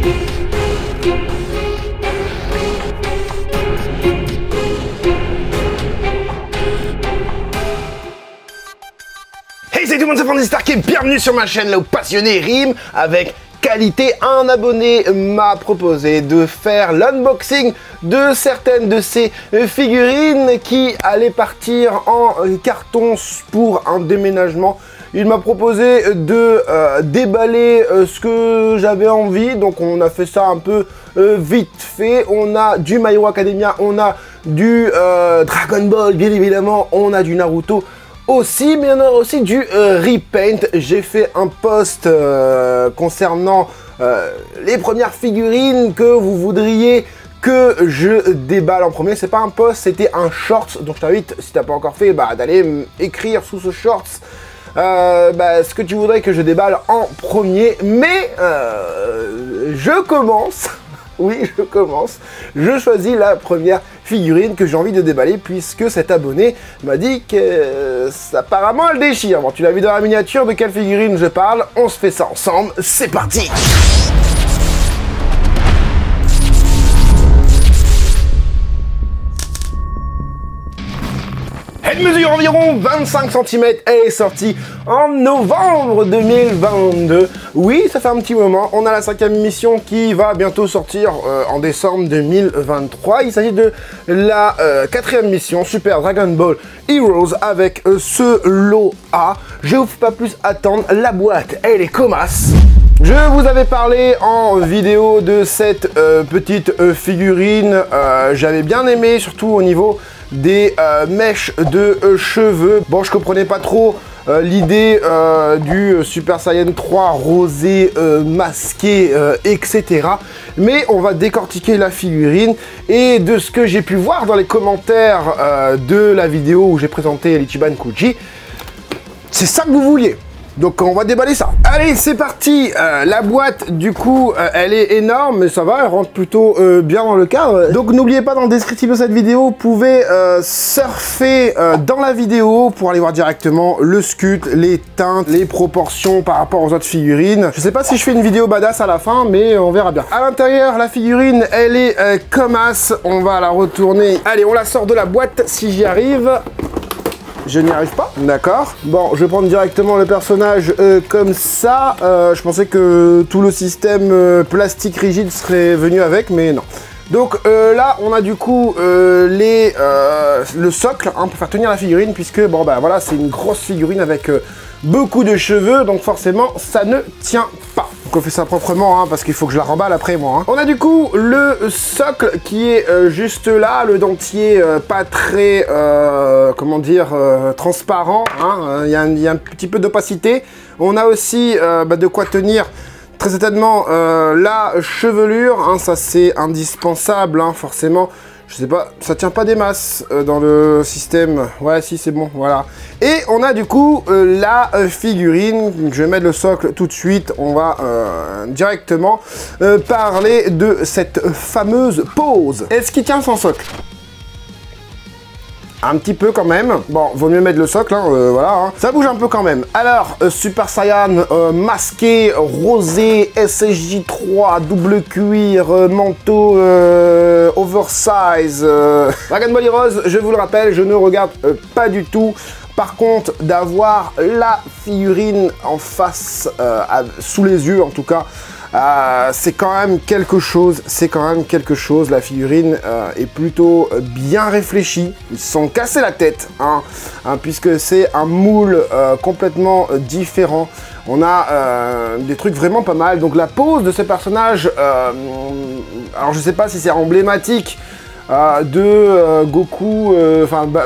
Hey, salut tout le monde, c'est Fantastic et bienvenue sur ma chaîne là où passionné rime avec qualité. Un abonné m'a proposé de faire l'unboxing de certaines de ces figurines qui allaient partir en carton pour un déménagement. Il m'a proposé de déballer ce que j'avais envie, donc on a fait ça un peu vite fait. On a du My Hero Academia, on a du Dragon Ball bien évidemment, on a du Naruto aussi, mais on a aussi du repaint. J'ai fait un post concernant les premières figurines que vous voudriez que je déballe en premier. C'est pas un post, c'était un short, donc je t'invite, si t'as pas encore fait, d'aller écrire sous ce short ce que tu voudrais que je déballe en premier. Mais je commence. Oui, je commence. Je choisis la première figurine que j'ai envie de déballer puisque cet abonné m'a dit que apparemment elle déchire. Bon, tu l'as vu dans la miniature, de quelle figurine je parle? On se fait ça ensemble, c'est parti! Elle mesure environ 25 cm, elle est sortie en novembre 2022. Oui, ça fait un petit moment. On a la 5e mission qui va bientôt sortir en décembre 2023. Il s'agit de la 4e mission, Super Dragon Ball Heroes, avec ce lot A. Je vous fais pas plus attendre, la boîte, elle est comasse. Je vous avais parlé en vidéo de cette petite figurine. J'avais bien aimé, surtout au niveau des mèches de cheveux. Bon, je comprenais pas trop l'idée du Super Saiyan 3 rosé masqué, etc. Mais on va décortiquer la figurine, et de ce que j'ai pu voir dans les commentaires de la vidéo où j'ai présenté l'Ichiban Kuji, c'est ça que vous vouliez. Donc on va déballer ça. Allez, c'est parti. La boîte, du coup, elle est énorme, mais ça va, elle rentre plutôt bien dans le cadre. Donc n'oubliez pas, dans le descriptif de cette vidéo, vous pouvez surfer dans la vidéo pour aller voir directement le sculpte, les teintes, les proportions par rapport aux autres figurines. Je sais pas si je fais une vidéo badass à la fin, mais on verra bien. À l'intérieur, la figurine, elle est comme as. On va la retourner. Allez, on la sort de la boîte si j'y arrive. Je n'y arrive pas, d'accord. Bon, je vais prendre directement le personnage comme ça. Je pensais que tout le système plastique rigide serait venu avec, mais non. Donc là, on a du coup le socle pour faire tenir la figurine, puisque, bon, voilà, c'est une grosse figurine avec beaucoup de cheveux, donc forcément, ça ne tient pas. Donc on fait ça proprement, parce qu'il faut que je la remballe après, moi. On a du coup le socle qui est juste là, le dentier pas très, comment dire, transparent. Il y a un petit peu d'opacité. On a aussi de quoi tenir très certainement la chevelure, ça c'est indispensable, forcément. Je sais pas, ça tient pas des masses dans le système. Ouais, si, c'est bon, voilà. Et on a du coup la figurine. Je vais mettre le socle tout de suite. On va directement parler de cette fameuse pose. Est-ce qu'il tient sans socle? Un petit peu quand même. Bon, vaut mieux mettre le socle, voilà. Ça bouge un peu quand même. Alors, Super Saiyan masqué, rosé, SSJ3, double cuir, manteau oversize. Dragon Ball Heroes, je vous le rappelle, je ne regarde pas du tout. Par contre, d'avoir la figurine en face, sous les yeux en tout cas, c'est quand même quelque chose, la figurine est plutôt bien réfléchie. Ils se sont cassés la tête, puisque c'est un moule complètement différent. On a des trucs vraiment pas mal. Donc la pose de ce personnage, alors je sais pas si c'est emblématique de Goku,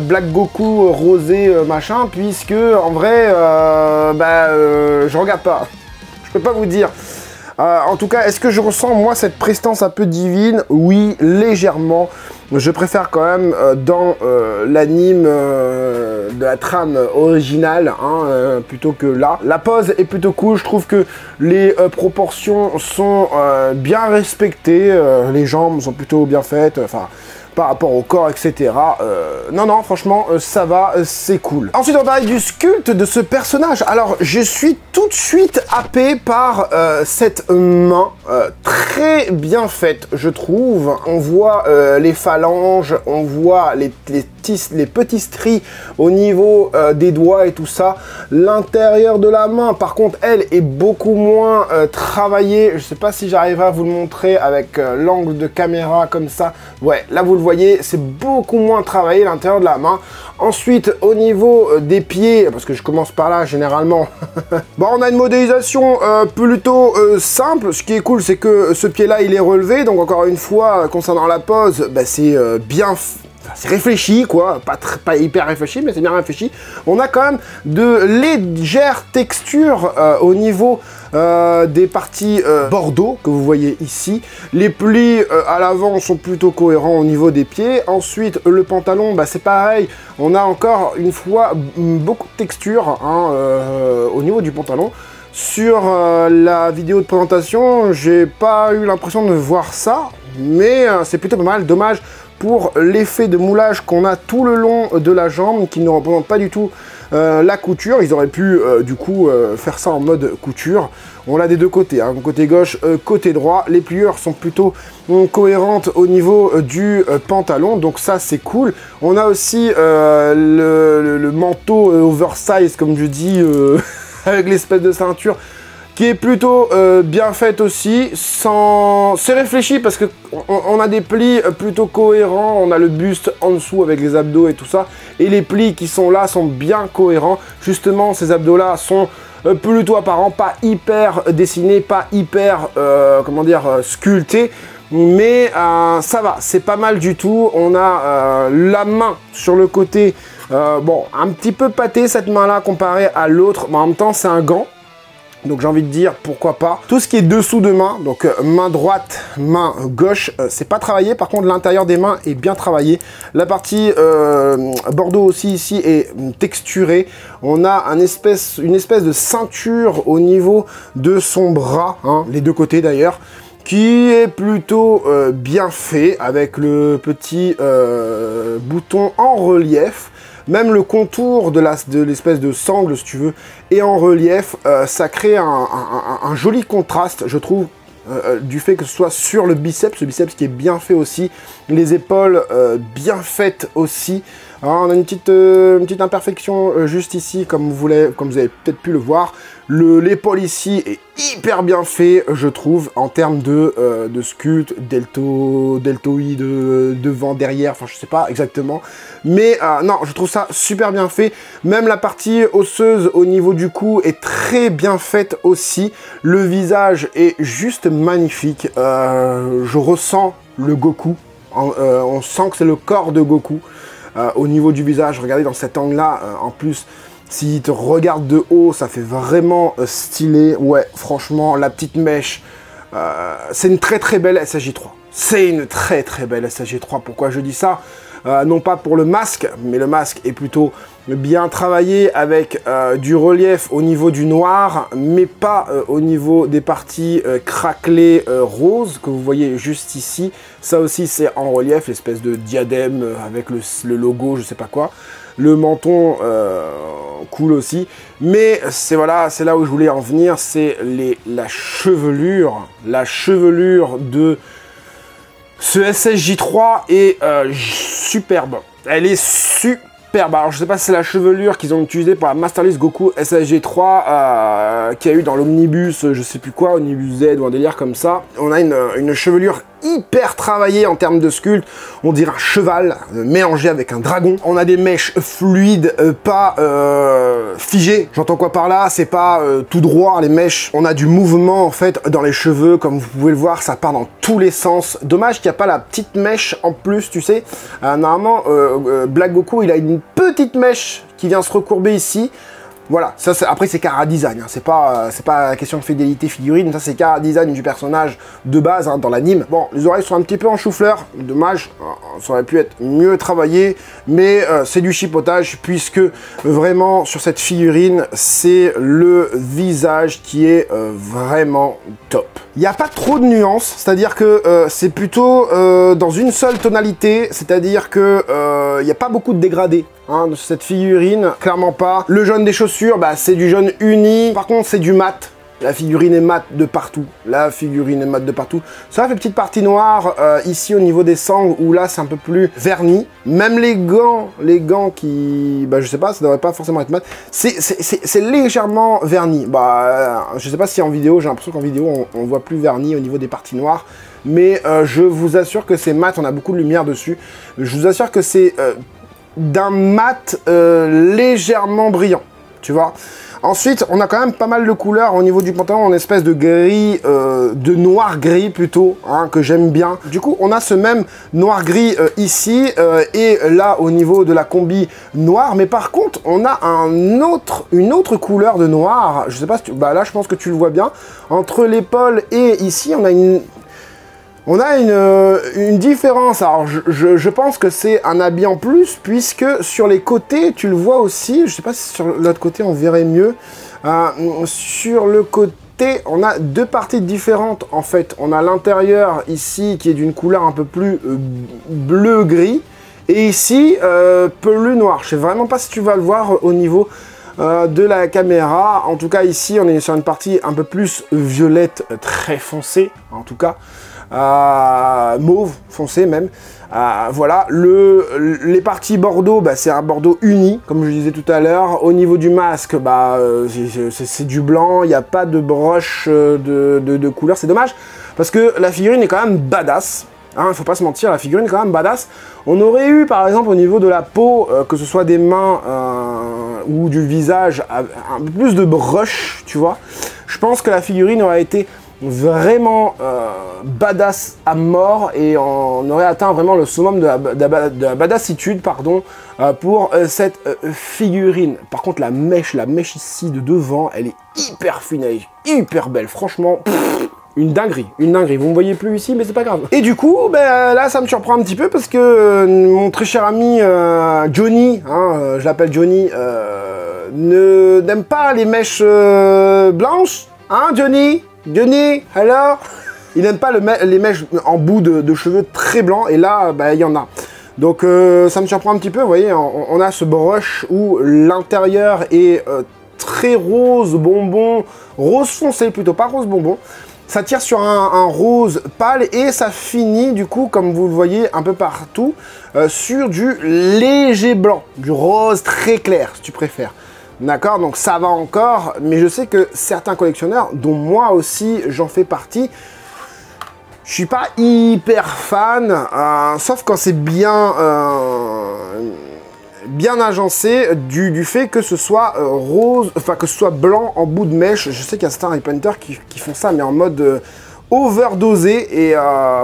Black Goku rosé machin, puisque en vrai, je regarde pas. Je peux pas vous dire. En tout cas, est-ce que je ressens, moi, cette prestance un peu divine? Oui, légèrement. Je préfère quand même dans l'anime de la trame originale, plutôt que là. La pose est plutôt cool, je trouve que les proportions sont bien respectées, les jambes sont plutôt bien faites, par rapport au corps, etc. Non, franchement, ça va, c'est cool. Ensuite, on va parler du sculpte de ce personnage. Alors, je suis tout de suite happé par cette main très bien faite, je trouve. On voit les phalanges, on voit les petits stries au niveau des doigts et tout ça. L'intérieur de la main, par contre, elle est beaucoup moins travaillée. Je sais pas si j'arriverai à vous le montrer avec l'angle de caméra comme ça. Ouais, là vous le voyez, c'est beaucoup moins travaillé l'intérieur de la main. Ensuite, au niveau des pieds, parce que je commence par là généralement, bon, on a une modélisation plutôt simple. Ce qui est cool, c'est que ce pied-là, il est relevé. Donc encore une fois, concernant la pose, bah, c'est bien... C'est réfléchi, quoi, pas hyper réfléchi, mais c'est bien réfléchi. On a quand même de légères textures au niveau des parties bordeaux que vous voyez ici. Les plis à l'avant sont plutôt cohérents au niveau des pieds. Ensuite, le pantalon, bah, c'est pareil. On a encore une fois beaucoup de texture hein, au niveau du pantalon. Sur la vidéo de présentation, j'ai pas eu l'impression de voir ça, mais c'est plutôt pas mal. Dommage pour l'effet de moulage qu'on a tout le long de la jambe, qui ne représente pas du tout la couture. Ils auraient pu du coup faire ça en mode couture. On l'a des deux côtés, hein, côté gauche, côté droit. Les pliures sont plutôt cohérentes au niveau du pantalon, donc ça c'est cool. On a aussi le manteau oversize, comme je dis, avec l'espèce de ceinture, qui est plutôt bien faite aussi, c'est réfléchi parce que on a des plis plutôt cohérents, on a le buste en dessous avec les abdos et tout ça, et les plis qui sont là sont bien cohérents. Justement, ces abdos-là sont plutôt apparents, pas hyper dessinés, pas hyper, comment dire, sculptés, mais ça va, c'est pas mal du tout. On a la main sur le côté, bon, un petit peu pâtée cette main-là comparée à l'autre, mais en même temps, c'est un gant. Donc j'ai envie de dire pourquoi pas. Tout ce qui est dessous de main, donc main droite, main gauche, c'est pas travaillé. Par contre l'intérieur des mains est bien travaillé. La partie bordeaux aussi ici est texturée. On a une espèce de ceinture au niveau de son bras, hein, les deux côtés d'ailleurs, qui est plutôt bien fait avec le petit bouton en relief. Même le contour de l'espèce de sangle, si tu veux, est en relief. Ça crée un joli contraste, je trouve, du fait que ce soit sur le biceps qui est bien fait aussi. Les épaules bien faites aussi. Alors, on a une petite imperfection juste ici, comme vous avez peut-être pu le voir. L'épaule ici est hyper bien fait, je trouve, en termes de sculpte, deltoïde, devant, derrière, enfin je sais pas exactement. Mais non, je trouve ça super bien fait. Même la partie osseuse au niveau du cou est très bien faite aussi. Le visage est juste magnifique. Je ressens le Goku. On sent que c'est le corps de Goku. Au niveau du visage, regardez dans cet angle-là, en plus, s'il te regarde de haut, ça fait vraiment stylé. Ouais, franchement, la petite mèche, c'est une très très belle SSJ3. C'est une très très belle SSJ3. Pourquoi je dis ça? Non pas pour le masque, mais le masque est plutôt bien travaillé avec du relief au niveau du noir, mais pas au niveau des parties craquelées roses que vous voyez juste ici. Ça aussi c'est en relief, l'espèce de diadème avec le logo, je sais pas quoi. Le menton cool aussi, mais c'est voilà, c'est là où je voulais en venir, c'est la chevelure de ce SSJ3 est superbe. Elle est superbe. Alors je sais pas si c'est la chevelure qu'ils ont utilisée pour la Master List Goku SSJ3 qu'il y a eu dans l'Omnibus, je sais plus quoi, Omnibus Z ou un délire comme ça. On a une chevelure hyper travaillée en termes de sculpte. On dirait un cheval mélangé avec un dragon. On a des mèches fluides, pas figées. J'entends quoi par là? C'est pas tout droit les mèches. On a du mouvement en fait dans les cheveux, comme vous pouvez le voir, ça part dans tous les sens. Dommage qu'il n'y a pas la petite mèche en plus, tu sais. Normalement, Black Goku, il a une petite mèche qui vient se recourber ici. Voilà, ça après c'est cara design, hein. C'est pas la question de fidélité figurine, ça c'est cara design du personnage de base hein, dans l'anime. Bon, les oreilles sont un petit peu en chou-fleur, dommage, ça aurait pu être mieux travaillé, mais c'est du chipotage puisque vraiment sur cette figurine, c'est le visage qui est vraiment top. Il n'y a pas trop de nuances, c'est-à-dire que c'est plutôt dans une seule tonalité, c'est-à-dire que il n'y a pas beaucoup de dégradés. Hein, de cette figurine, clairement pas. Le jaune des chaussures, bah, c'est du jaune uni. Par contre, c'est du mat. La figurine est mate de partout. La figurine est mate de partout. Ça fait petite partie noire ici au niveau des sangles où là c'est un peu plus verni. Même les gants qui... Bah je sais pas, ça devrait pas forcément être mat. C'est légèrement verni. Bah je sais pas si en vidéo, j'ai l'impression qu'en vidéo on voit plus verni au niveau des parties noires. Mais je vous assure que c'est mat, on a beaucoup de lumière dessus. Je vous assure que c'est d'un mat légèrement brillant, tu vois. Ensuite, on a quand même pas mal de couleurs au niveau du pantalon, en espèce de gris, de noir-gris plutôt, hein, que j'aime bien. Du coup, on a ce même noir-gris ici, et là, au niveau de la combi noire. Mais par contre, on a une autre couleur de noir. Je sais pas si tu... Bah là, je pense que tu le vois bien. Entre l'épaule et ici, on a une différence. Alors, je pense que c'est un habit en plus, puisque sur les côtés, tu le vois aussi. Je sais pas si sur l'autre côté, on verrait mieux. Sur le côté, on a deux parties différentes, en fait. On a l'intérieur, ici, qui est d'une couleur un peu plus bleu-gris. Et ici, pelu noir. Je sais vraiment pas si tu vas le voir au niveau... de la caméra. En tout cas, ici, on est sur une partie un peu plus violette, très foncée, en tout cas. Mauve foncé même. Voilà, les parties bordeaux, bah, c'est un bordeaux uni, comme je disais tout à l'heure. Au niveau du masque, bah, c'est du blanc, il n'y a pas de broche de couleur, c'est dommage, parce que la figurine est quand même badass. Hein, faut pas se mentir, la figurine est quand même badass. On aurait eu, par exemple, au niveau de la peau, que ce soit des mains ou du visage, un peu plus de brush, tu vois. Je pense que la figurine aurait été vraiment badass à mort et on aurait atteint vraiment le summum de la badassitude, pardon, pour cette figurine. Par contre, la mèche ici de devant, elle est hyper fine, elle est hyper belle, franchement. Une dinguerie, une dinguerie. Vous me voyez plus ici, mais c'est pas grave. Et du coup, ben, là, ça me surprend un petit peu parce que mon très cher ami Johnny, hein, je l'appelle Johnny, n'aime pas les mèches blanches. Hein, Johnny? Johnny, alors? Il n'aime pas les mèches en bout de cheveux très blancs, et là, ben, il y en a. Donc, ça me surprend un petit peu. Vous voyez, on a ce brush où l'intérieur est très rose bonbon, rose foncé plutôt, pas rose bonbon. Ça tire sur un rose pâle et ça finit du coup, comme vous le voyez un peu partout, sur du léger blanc, du rose très clair si tu préfères. D'accord, donc ça va encore, mais je sais que certains collectionneurs, dont moi aussi j'en fais partie, je suis pas hyper fan, sauf quand c'est bien agencé du fait que ce soit rose, enfin que ce soit blanc en bout de mèche. Je sais qu'il y a certains repainters qui font ça, mais en mode overdosé. Et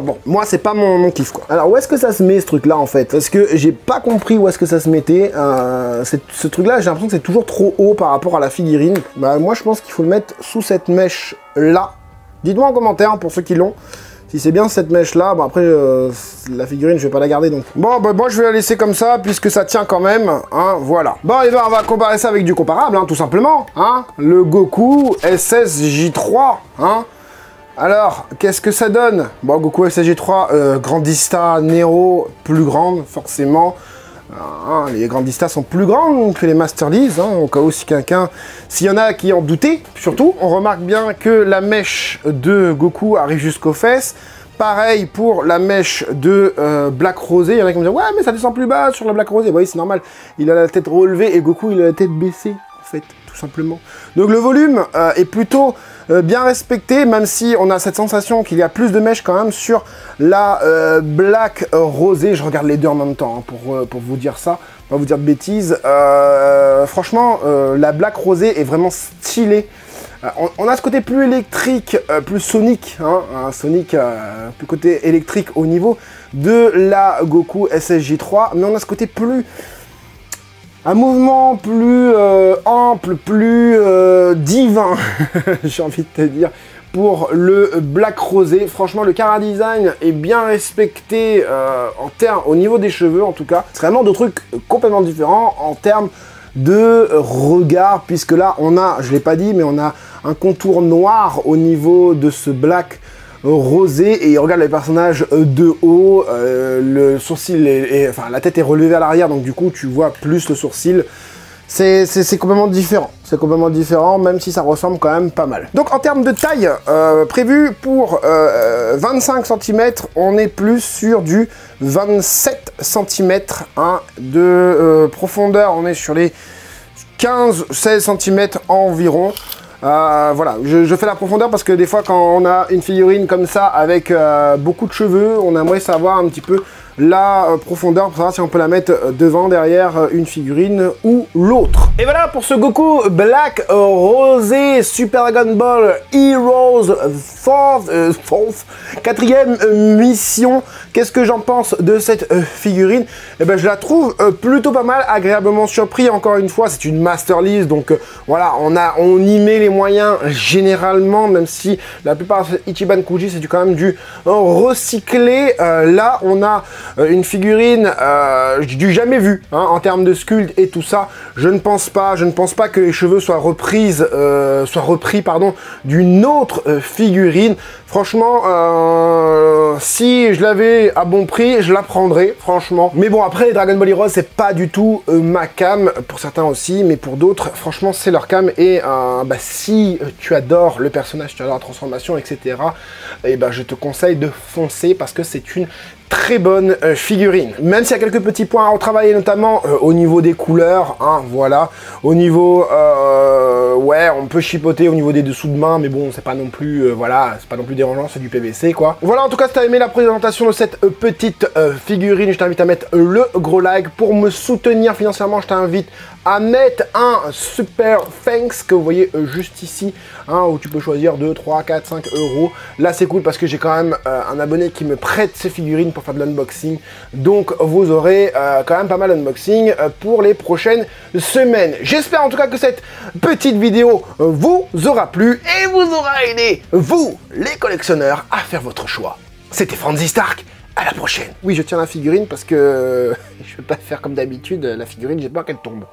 bon, moi c'est pas mon kiff quoi. Alors où est-ce que ça se met ce truc là en fait? Parce que j'ai pas compris où est-ce que ça se mettait. Ce truc là, j'ai l'impression que c'est toujours trop haut par rapport à la figurine. Bah moi je pense qu'il faut le mettre sous cette mèche là. Dites-moi en commentaire pour ceux qui l'ont. Si c'est bien cette mèche là, bon après la figurine je vais pas la garder donc. Bon bah moi je vais la laisser comme ça puisque ça tient quand même, hein, voilà. Bon et ben on va comparer ça avec du comparable, hein, tout simplement, hein. Le Goku SSJ3, hein. Alors, qu'est-ce que ça donne? Bon, Goku SSJ3, Grandista Nero, plus grande, forcément. Hein, les Grandistas sont plus grandes que les Master Lease, hein, au cas où si quelqu'un... S'il y en a qui en doutaient, surtout, on remarque bien que la mèche de Goku arrive jusqu'aux fesses. Pareil pour la mèche de Black Rosé. Il y en a qui vont dire, ouais, mais ça descend plus bas sur le Black Rosé. Oui, c'est normal. Il a la tête relevée et Goku, il a la tête baissée, en fait, tout simplement. Donc le volume est plutôt... bien respecté, même si on a cette sensation qu'il y a plus de mèches quand même sur la Black Rosé. Je regarde les deux en même temps hein, pour vous dire ça, pas vous dire de bêtises. Franchement, la Black Rosé est vraiment stylée. On a ce côté plus électrique, plus sonique, hein, sonique, plus côté électrique au niveau de la Goku SSJ3, mais on a ce côté plus... un mouvement plus ample, plus divin, j'ai envie de te dire, pour le Black Rosé. Franchement, le Cara Design est bien respecté au niveau des cheveux, en tout cas. C'est vraiment deux trucs complètement différents en termes de regard, puisque là, on a, je ne l'ai pas dit, mais on a un contour noir au niveau de ce Black Rosé, et regarde les personnages de haut, le sourcil enfin la tête est relevée à l'arrière, donc du coup tu vois plus le sourcil. c'est complètement différent. C'est complètement différent, même si ça ressemble quand même pas mal. Donc en termes de taille, prévu pour 25 cm, on est plus sur du 27 cm hein, de profondeur. On est sur les 15-16 cm environ. Voilà, je fais la profondeur parce que des fois quand on a une figurine comme ça avec beaucoup de cheveux, on aimerait savoir un petit peu la profondeur pour savoir si on peut la mettre devant, derrière une figurine ou l'autre. Et voilà pour ce Goku Black Rosé Super Dragon Ball Heroes 4e mission. Qu'est-ce que j'en pense de cette figurine? Eh ben je la trouve plutôt pas mal, agréablement surpris. Encore une fois, c'est une Master List, donc voilà, on y met les moyens généralement, même si la plupart de Ichiban Kuji c'est quand même du recyclé. Là on a une figurine du jamais vu hein, en termes de sculpte et tout ça. Je ne pense pas que les cheveux soient repris pardon, d'une autre figurine. Franchement, si je l'avais à bon prix, je la prendrais, franchement. Mais bon, après, Dragon Ball Heroes, c'est pas du tout ma cam, pour certains aussi, mais pour d'autres, franchement, c'est leur cam. Et bah, si tu adores le personnage, tu adores la transformation, etc., et bah, je te conseille de foncer parce que c'est une très bonne figurine. Même s'il y a quelques petits points à retravailler, notamment au niveau des couleurs, hein, voilà. Au niveau, ouais, on peut chipoter au niveau des dessous de main, mais bon, c'est pas non plus, voilà, c'est pas non plus dérangeant, c'est du PVC, quoi. Voilà, en tout cas, si t'as aimé la présentation de cette petite figurine, je t'invite à mettre le gros like. Pour me soutenir financièrement, je t'invite à mettre un super thanks que vous voyez juste ici, hein, où tu peux choisir 2, 3, 4, 5 euros. Là, c'est cool parce que j'ai quand même un abonné qui me prête ses figurines pour faire de l'unboxing. Donc, vous aurez quand même pas mal d'unboxing pour les prochaines semaines. J'espère en tout cas que cette petite vidéo vous aura plu et vous aura aidé, vous, les collectionneurs, à faire votre choix. C'était Franzy Stark. À la prochaine. Oui, je tiens la figurine parce que je vais pas faire comme d'habitude. La figurine, j'ai peur qu'elle tombe.